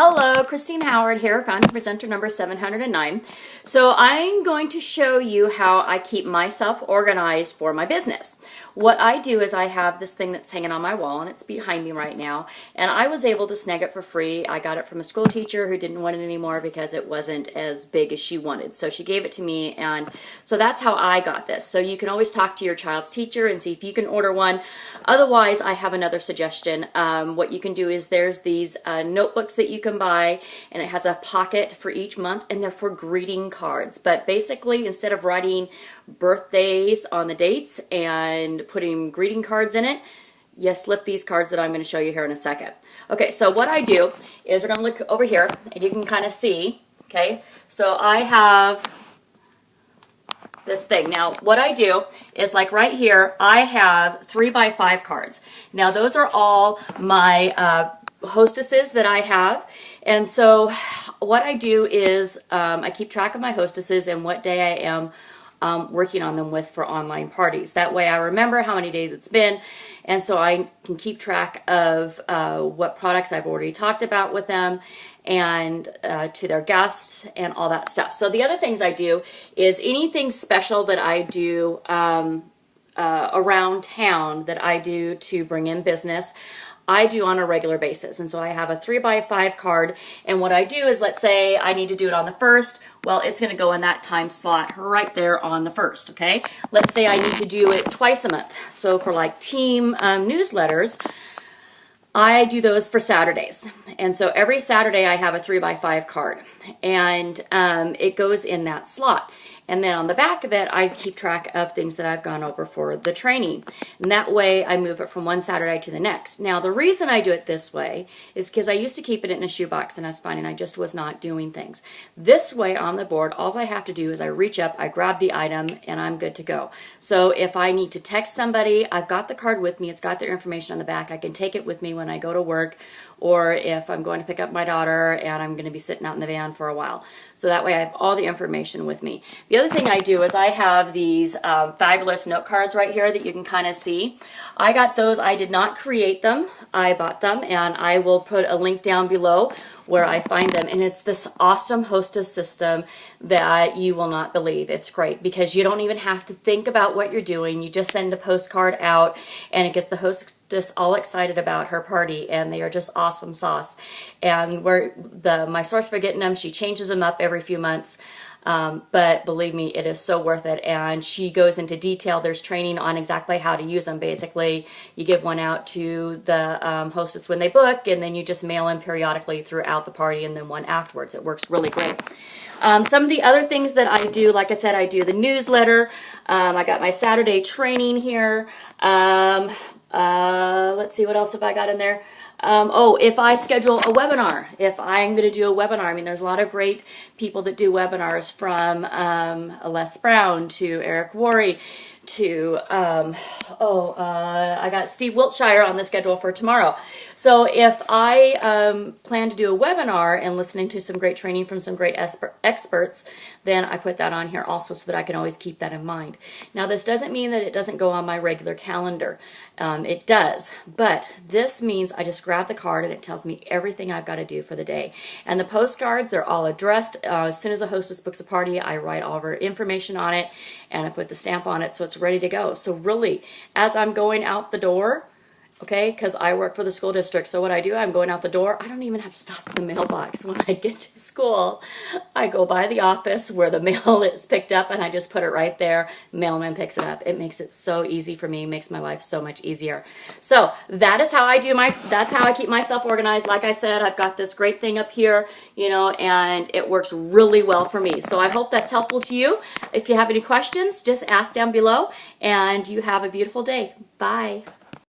Hello, Christine Howard here, founder presenter number 709. So I'm going to show you how I keep myself organized for my business. What I do is I have this thing that's hanging on my wall, and it's behind me right now, and I was able to snag it for free. I got it from a school teacher who didn't want it anymore because it wasn't as big as she wanted. So she gave it to me, and so that's how I got this. So you can always talk to your child's teacher and see if you can order one. Otherwise, I have another suggestion. What you can do is there's these notebooks that you can buy, and it has a pocket for each month, and they're for greeting cards. But basically, instead of writing birthdays on the dates and putting greeting cards in it, you slip these cards that I'm going to show you here in a second. Okay, so what I do is we're going to look over here, and you can kind of see, okay, so I have this thing. Now, what I do is, like right here, I have 3x5 cards. Now, those are all my hostesses that I have, and so what I do is I keep track of my hostesses and what day I am working on them with for online parties. That way I remember how many days it's been, and so I can keep track of what products I've already talked about with them and to their guests and all that stuff. So the other things I do is anything special that I do around town that I do to bring in business, I do on a regular basis. And so I have a 3x5 card, and what I do is, let's say I need to do it on the 1st, well, it's going to go in that time slot right there on the 1st, okay? Let's say I need to do it twice a month. So for like team newsletters, I do those for Saturdays. And so every Saturday I have a 3x5 card, and it goes in that slot. And then on the back of it, I keep track of things that I've gone over for the training. And that way I move it from one Saturday to the next. Now, the reason I do it this way is because I used to keep it in a shoebox, and I was finding I just was not doing things. This way on the board, all I have to do is I reach up, I grab the item, and I'm good to go. So if I need to text somebody, I've got the card with me. It's got their information on the back. I can take it with me when I go to work, or if I'm going to pick up my daughter and I'm going to be sitting out in the van for a while. So that way I have all the information with me. The other thing I do is I have these fabulous note cards right here that you can kind of see. I got those. I did not create them. I bought them, and I will put a link down below where I find them. And it's this awesome hostess system that you will not believe. It's great because you don't even have to think about what you're doing. You just send a postcard out, and it gets the hostess all excited about her party, and they are just awesome sauce. And my source for getting them, she changes them up every few months. But believe me, it is so worth it, and she goes into detail. There's training on exactly how to use them. Basically, you give one out to the hostess when they book, and then you just mail in periodically throughout the party, and then one afterwards. It works really great. Some of the other things that I do, like I said, I do the newsletter. I got my Saturday training here. Let's see, what else have I got in there? Oh, if I schedule a webinar, if I'm going to do a webinar, I mean, there's a lot of great people that do webinars, from Les Brown to Eric Worre to, I got Steve Wiltshire on the schedule for tomorrow. So if I plan to do a webinar and listening to some great training from some great experts, then I put that on here also so that I can always keep that in mind. Now, this doesn't mean that it doesn't go on my regular calendar. It does, but this means I just grab the card and it tells me everything I've got to do for the day. And the postcards, they're all addressed. As soon as a hostess books a party, I write all of her information on it, and I put the stamp on it so it's ready to go. So really, as I'm going out the door, okay, because I work for the school district, so what I do, I'm going out the door, I don't even have to stop at the mailbox. When I get to school, I go by the office where the mail is picked up, and I just put it right there. Mailman picks it up. It makes it so easy for me. It makes my life so much easier. So that is how I do that's how I keep myself organized. Like I said, I've got this great thing up here, you know, and it works really well for me. So I hope that's helpful to you. If you have any questions, just ask down below, and you have a beautiful day. Bye.